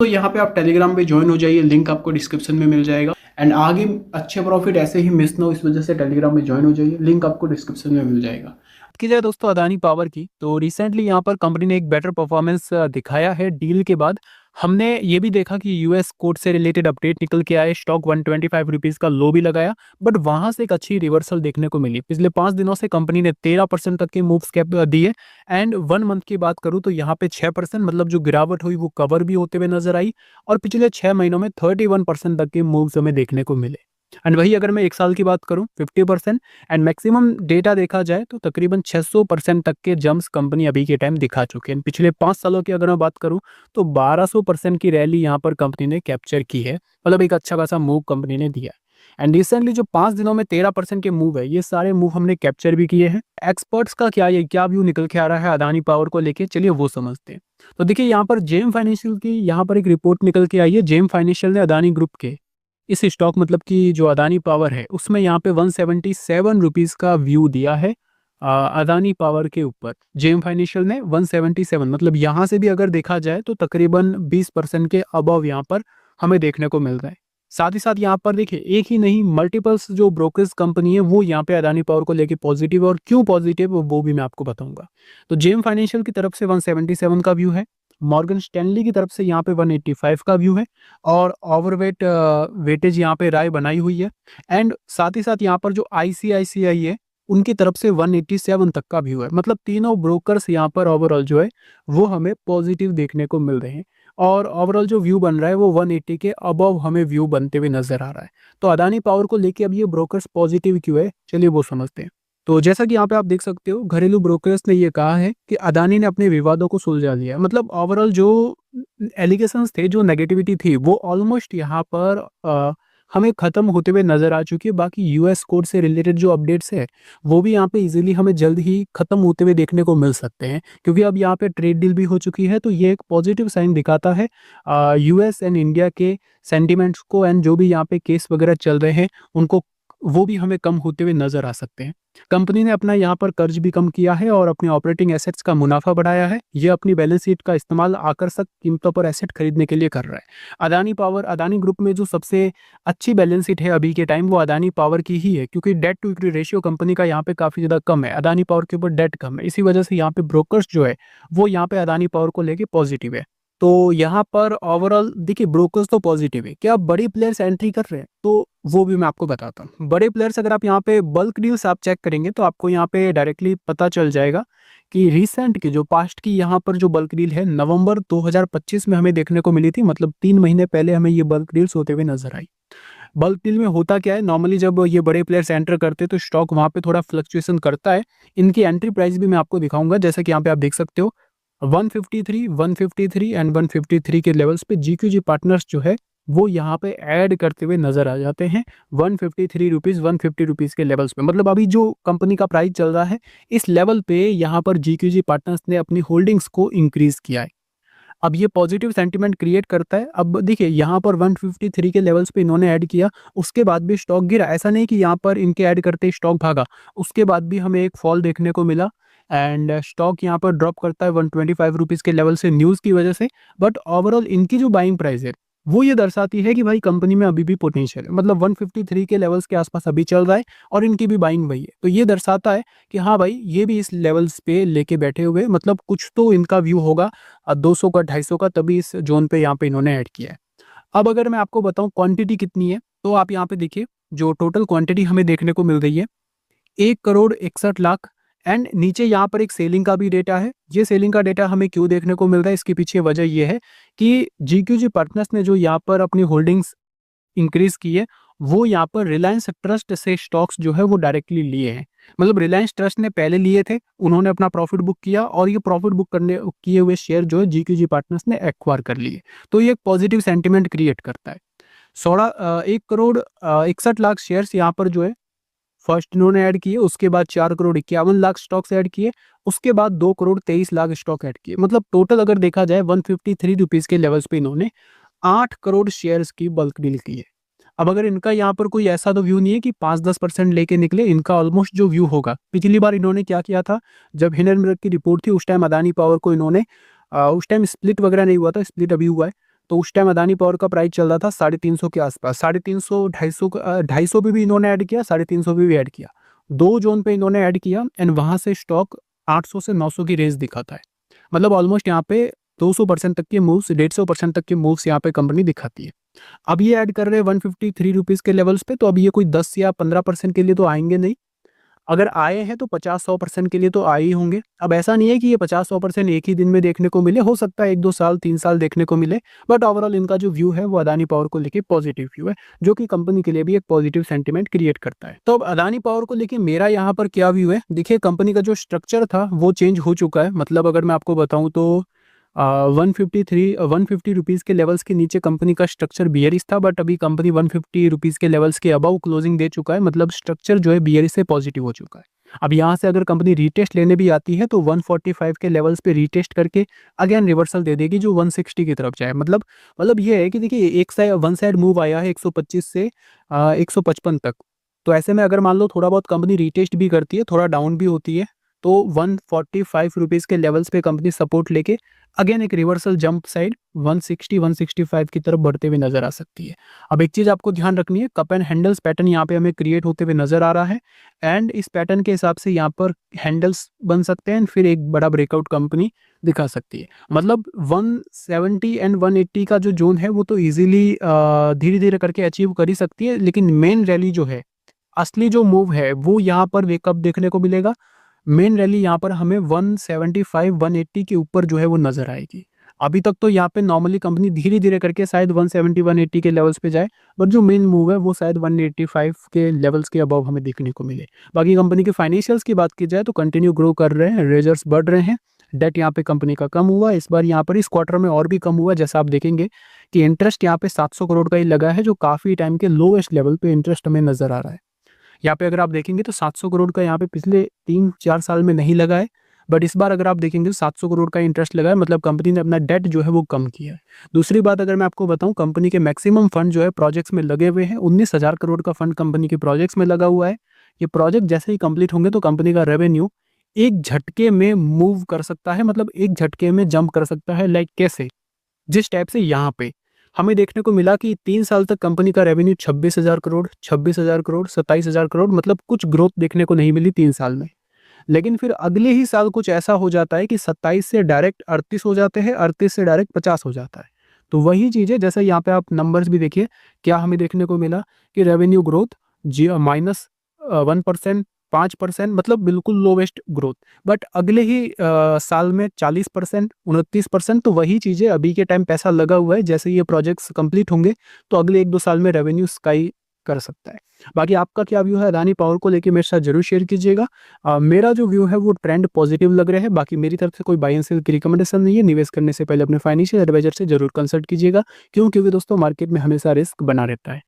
तो यहाँ पे आप टेलीग्राम पे ज्वाइन हो जाइए, लिंक आपको डिस्क्रिप्शन में मिल जाएगा। एंड आगे अच्छे प्रॉफिट ऐसे ही मिस ना हो, इस वजह से टेलीग्राम में ज्वाइन हो जाइए, लिंक आपको डिस्क्रिप्शन में मिल जाएगा। की जाए दोस्तों अदानी पावर की, तो रिसेंटली यहाँ पर कंपनी ने एक बेटर परफॉर्मेंस दिखाया है डील के बाद। हमने ये भी देखा कि यूएस कोर्ट से रिलेटेड अपडेट निकल के आए, स्टॉक 125 रुपीज़ का लो भी लगाया, बट वहाँ से एक अच्छी रिवर्सल देखने को मिली। पिछले 5 दिनों से कंपनी ने 13% तक के मूव्स कैप दिए। एंड 1 मंथ की बात करूँ तो यहाँ पे 6%, मतलब जो गिरावट हुई वो कवर भी होते हुए नजर आई। और पिछले 6 महीनों में 31% तक के मूव्स हमें देखने को मिले। एंड वही अगर मैं 1 साल की बात करूँ 50%। एंड मैक्सिमम डेटा देखा जाए तो तकरीबन 600% तक के जंप्स कंपनी अभी के टाइम दिखा चुके हैं। पिछले 5 सालों की अगर मैं बात करूं तो 1200% की रैली यहाँ पर कंपनी ने कैप्चर की है, मतलब एक अच्छा खासा मूव कंपनी ने दिया है। एंड रिसेंटली जो 5 दिनों में 13% के मूव है, ये सारे मूव हमने कैप्चर भी किए हैं। एक्सपर्ट्स का क्या व्यू निकल के आ रहा है अदानी पावर को लेके, चलिए वो समझते हैं। तो देखिए यहाँ पर जेम फाइनेंशियल की यहाँ पर एक रिपोर्ट निकल के आई है। जेम फाइनेंशियल ने अदानी ग्रुप के इस स्टॉक, मतलब कि जो अदानी पावर है, उसमें यहाँ पे 177 रुपीज़ का व्यू दिया है अदानी पावर के ऊपर। जेम फाइनेंशियल ने 177, मतलब यहाँ से भी अगर देखा जाए तो तकरीबन 20% के अबव यहाँ पर हमें देखने को मिल रहा है। साथ ही साथ यहाँ पर देखिए एक ही नहीं, मल्टीपल्स जो ब्रोकर्स कंपनी है वो यहाँ पे अदानी पावर को लेके पॉजिटिव, और क्यों पॉजिटिव वो भी मैं आपको बताऊंगा। तो जेम फाइनेंशियल की तरफ से 177 का व्यू है, मॉर्गन स्टैनली की तरफ से यहाँ पे 185 का व्यू है, और ओवरवेट वेटेज यहाँ पे राय बनाई हुई है। एंड साथ ही साथ यहाँ पर जो आईसीआईसीआई है उनकी तरफ से 187 तक का व्यू है। मतलब तीनों ब्रोकर्स यहाँ पर ओवरऑल जो है वो हमें पॉजिटिव देखने को मिल रहे हैं, और ओवरऑल जो व्यू बन रहा है वो 180 के अबव हमें व्यू बनते हुए नजर आ रहा है। तो अदानी पावर को लेके अब ये ब्रोकर्स पॉजिटिव क्यों है, चलिए वो समझते हैं। तो जैसा कि यहाँ पे आप देख सकते हो, घरेलू ब्रोकर्स ने ये कहा है कि अदानी ने अपने विवादों को सुलझा लिया है। मतलब ओवरऑल जो एलिगेशंस थे, जो नेगेटिविटी थी, वो ऑलमोस्ट यहाँ पर हमें खत्म होते हुए नजर आ चुकी है। बाकी यूएस कोर्ट से रिलेटेड जो अपडेट्स है वो भी यहाँ पे इजीली हमें जल्द ही खत्म होते हुए देखने को मिल सकते हैं, क्योंकि अब यहाँ पे ट्रेड डील भी हो चुकी है। तो ये एक पॉजिटिव साइन दिखाता है यूएस एंड इंडिया के सेंटिमेंट्स को, एंड जो भी यहाँ पे केस वगैरह चल रहे हैं उनको, वो भी हमें कम होते हुए नजर आ सकते हैं। कंपनी ने अपना यहाँ पर कर्ज भी कम किया है और अपने ऑपरेटिंग एसेट्स का मुनाफा बढ़ाया है। ये अपनी बैलेंस शीट का इस्तेमाल आकर्षक कीमतों पर एसेट खरीदने के लिए कर रहा है। अदानी पावर, अदानी ग्रुप में जो सबसे अच्छी बैलेंस शीट है अभी के टाइम, वो अदानी पावर की ही है, क्योंकि debt to equity ratio company का यहाँ पे काफी ज्यादा कम है। अदानी पावर के ऊपर डेट कम है, इसी वजह से यहाँ पे ब्रोकर्स जो है वो यहाँ पे अदानी पावर को लेके पॉजिटिव है। तो यहाँ पर ओवरऑल देखिए ब्रोकर्स तो पॉजिटिव है। क्या बड़ी प्लेयर्स एंट्री कर रहे हैं, तो वो भी मैं आपको बताता हूँ। बड़े प्लेयर्स अगर आप यहाँ पे बल्क डील्स आप चेक करेंगे तो आपको यहाँ पे डायरेक्टली पता चल जाएगा कि रिसेंट की जो पास्ट की यहाँ पर जो बल्क डील है नवंबर 2025 में हमें देखने को मिली थी। मतलब 3 महीने पहले हमें ये बल्क डील्स होते हुए नजर आई। बल्क डील में होता क्या है, नॉर्मली जब ये बड़े प्लेयर्स एंटर करते हैं तो स्टॉक वहाँ पे थोड़ा फ्लक्चुएशन करता है। इनकी एंट्री प्राइस भी मैं आपको दिखाऊंगा, जैसा कि यहाँ पे आप देख सकते हो 153, 153 एंड 153 के लेवल्स पे जीक्यूजी पार्टनर्स जो है वो यहाँ पे ऐड करते हुए नजर आ जाते हैं 153 रुपीज़, 150 रुपीज़ के लेवल्स पे। मतलब अभी जो कंपनी का प्राइस चल रहा है इस लेवल पे यहाँ पर जीक्यूजी पार्टनर्स ने अपनी होल्डिंग्स को इंक्रीज किया है। अब ये पॉजिटिव सेंटीमेंट क्रिएट करता है। अब देखिए यहाँ पर 153 के लेवल्स पे इन्होंने ऐड किया, उसके बाद भी स्टॉक गिरा। ऐसा नहीं कि यहाँ पर इनके ऐड करते ही स्टॉक भागा, उसके बाद भी हमें एक फॉल देखने को मिला। एंड स्टॉक यहाँ पर ड्रॉप करता है 125 रुपीज़ के लेवल से न्यूज़ की वजह से। बट ओवरऑल इनकी जो बाइंग प्राइस है वो ये दर्शाती है कि भाई कंपनी में अभी भी पोटेंशियल है। मतलब 153 के लेवल्स के आसपास अभी चल रहा है और इनकी भी बाइंग वही है। तो ये दर्शाता है कि हाँ भाई ये भी इस लेवल्स पे लेके बैठे हुए, मतलब कुछ तो इनका व्यू होगा 200 का 250 का, तभी इस जोन पे यहाँ पे इन्होंने ऐड किया है। अब अगर मैं आपको बताऊं क्वांटिटी कितनी है, तो आप यहाँ पे देखिए जो टोटल क्वांटिटी हमें देखने को मिल रही है 1 करोड़ 61 लाख। एंड नीचे यहाँ पर एक सेलिंग का भी डेटा है। ये सेलिंग का डेटा हमें क्यों देखने को मिल रहा है, इसके पीछे वजह ये है कि जीक्यूजी पार्टनर्स ने जो यहाँ पर अपनी होल्डिंग्स इंक्रीज की है वो यहाँ पर रिलायंस ट्रस्ट से स्टॉक्स जो है वो डायरेक्टली लिए हैं। मतलब रिलायंस ट्रस्ट ने पहले लिए थे, उन्होंने अपना प्रॉफिट बुक किया और ये प्रॉफिट बुक करने किए हुए शेयर जो है जीक्यूजी पार्टनर्स ने एक्वायर कर लिए। तो ये एक पॉजिटिव सेंटिमेंट क्रिएट करता है। 1 करोड़ 61 लाख शेयर्स यहाँ पर जो है फर्स्ट इन्होंने ऐड किए, उसके बाद 4 करोड़ 51 लाख स्टॉक्स ऐड किए, उसके बाद 2 करोड़ 23 लाख स्टॉक ऐड किए। मतलब टोटल अगर देखा जाए 153 रुपीज के लेवल्स पे इन्होंने 8 करोड़ शेयर्स की बल्क डील की है। अब अगर इनका यहाँ पर कोई ऐसा तो व्यू नहीं है कि 5-10% लेके निकले, इनका ऑलमोस्ट जो व्यू होगा, पिछली बार इन्होंने क्या किया था, जब हिंडनबर्ग की रिपोर्ट थी उस टाइम अदानी पावर को इन्होंने उस टाइम स्प्लिट वगैरह नहीं हुआ था, स्प्लिट अभी हुआ है। तो उस टाइम अदानी पावर का प्राइस चल रहा था 350 के आसपास, 350, 250, 250 पे भी इन्होंने ऐड किया, 350 पे भी ऐड किया, 2 जोन पे इन्होंने ऐड किया एंड वहां से स्टॉक 800 से 900 की रेंज दिखाता है। मतलब ऑलमोस्ट यहाँ पे 200% तक के मूव्स, 150% तक के मूव्स यहाँ पे कंपनी दिखाती है। अब ये ऐड कर रहे हैं 153 रुपीज़ के लेवल्स पे, तो अब ये कोई 10 या 15% के लिए तो आएंगे नहीं। अगर आए हैं तो 50-100% के लिए तो आए ही होंगे। अब ऐसा नहीं है कि ये 50-100% एक ही दिन में देखने को मिले, हो सकता है 1-2 साल 3 साल देखने को मिले, बट ओवरऑल इनका जो व्यू है वो अदानी पावर को लेके पॉजिटिव व्यू है, जो कि कंपनी के लिए भी एक पॉजिटिव सेंटिमेंट क्रिएट करता है। तो अब अदानी पावर को लेके मेरा यहाँ पर क्या व्यू है, देखिए कंपनी का जो स्ट्रक्चर था वो चेंज हो चुका है। मतलब अगर मैं आपको बताऊँ तो 150 रुपीज़ के लेवल्स के नीचे कंपनी का स्ट्रक्चर बियरिश था, बट अभी कंपनी 150 रुपीज़ के लेवल्स के अबव क्लोजिंग दे चुका है। मतलब स्ट्रक्चर जो है बियरिश से पॉजिटिव हो चुका है। अब यहाँ से अगर कंपनी रीटेस्ट लेने भी आती है तो 145 के लेवल्स पे रीटेस्ट करके अगेन रिवर्सल दे देगी जो 160 की तरफ जाए। मतलब ये है कि देखिए एक साइड वन साइड मूव आया है 125 से 155 तक। तो ऐसे में अगर मान लो थोड़ा बहुत कंपनी रीटेस्ट भी करती है, थोड़ा डाउन भी होती है, तो 145 रुपीज़ के लेवल्स पे कंपनी सपोर्ट लेके अगेन एक रिवर्सल जंप साइड 160-165 की तरफ बढ़ते हुए नजर आ सकती है। अब एक चीज़ आपको ध्यान रखनी है, कप एंड हैंडल्स पैटर्न यहाँ पे हमें क्रिएट होते हुए नजर आ रहा है एंड इस पैटर्न के हिसाब से यहाँ पर हैंडल्स बन सकते हैं, फिर एक बड़ा ब्रेकआउट कंपनी दिखा सकती है। मतलब 170 एंड 180 का जो जोन है वो तो ईजिली धीरे धीरे करके अचीव कर ही सकती है, लेकिन मेन रैली जो है, असली जो मूव है वो यहाँ पर वेकअप देखने को मिलेगा। मेन रैली यहाँ पर हमें 175 180 के ऊपर जो है वो नजर आएगी। अभी तक तो यहाँ पे नॉर्मली कंपनी धीरे धीरे करके शायद 170 180 के लेवल्स पे जाए, बट जो मेन मूव है वो शायद 185 के लेवल्स के अबव हमें देखने को मिले। बाकी कंपनी के फाइनेंशियल्स की बात की जाए तो कंटिन्यू ग्रो कर रहे हैं, रेजर्स बढ़ रहे हैं, डेट यहाँ पे कंपनी का कम हुआ इस बार, यहाँ पर इस क्वार्टर में और भी कम हुआ। जैसा आप देखेंगे कि इंटरेस्ट यहाँ पे 700 करोड़ का ही लगा है, जो काफी टाइम के लोएस्ट लेवल पे इंटरेस्ट हमें नजर आ रहा है। यहाँ पे अगर आप देखेंगे तो 700 करोड़ का यहाँ पे पिछले 3-4 साल में नहीं लगा है, बट इस बार अगर आप देखेंगे तो 700 करोड़ का इंटरेस्ट लगा है। मतलब कंपनी ने अपना डेट जो है वो कम किया है। दूसरी बात अगर मैं आपको बताऊं, कंपनी के मैक्सिमम फंड जो है प्रोजेक्ट्स में लगे हुए हैं। 19,000 करोड़ का फंड कंपनी के प्रोजेक्ट्स में लगा हुआ है। ये प्रोजेक्ट जैसे ही कंप्लीट होंगे तो कंपनी का रेवेन्यू एक झटके में मूव कर सकता है, मतलब एक झटके में जंप कर सकता है। लाइक कैसे, जिस टाइप से यहाँ पे हमें देखने को मिला कि 3 साल तक कंपनी का रेवेन्यू 26,000 करोड़, 26,000 करोड़, 27,000 करोड़, मतलब कुछ ग्रोथ देखने को नहीं मिली 3 साल में। लेकिन फिर अगले ही साल कुछ ऐसा हो जाता है कि 27 से डायरेक्ट 38 हो जाते हैं, 38 से डायरेक्ट 50 हो जाता है। तो वही चीज़ है, जैसे यहाँ पे आप नंबर्स भी देखिए, क्या हमें देखने को मिला कि रेवेन्यू ग्रोथ -1%, 5%, मतलब बिल्कुल लोवेस्ट ग्रोथ। बट अगले ही साल में 40%, 29%। तो वही चीज़ें अभी के टाइम पैसा लगा हुआ है, जैसे ये प्रोजेक्ट्स कंप्लीट होंगे तो अगले 1-2 साल में रेवेन्यू स्काई कर सकता है। बाकी आपका क्या व्यू है अदानी पावर को लेके मेरे साथ जरूर शेयर कीजिएगा। मेरा जो व्यू है वो ट्रेंड पॉजिटिव लग रहा है। बाकी मेरी तरफ से कोई बाय एंड सेल की रिकमेंडेशन नहीं है। निवेश करने से पहले अपने फाइनेंशियल एडवाइजर से जरूर कंसल्ट कीजिएगा, क्योंकि दोस्तों मार्केट में हमेशा रिस्क बना रहता है।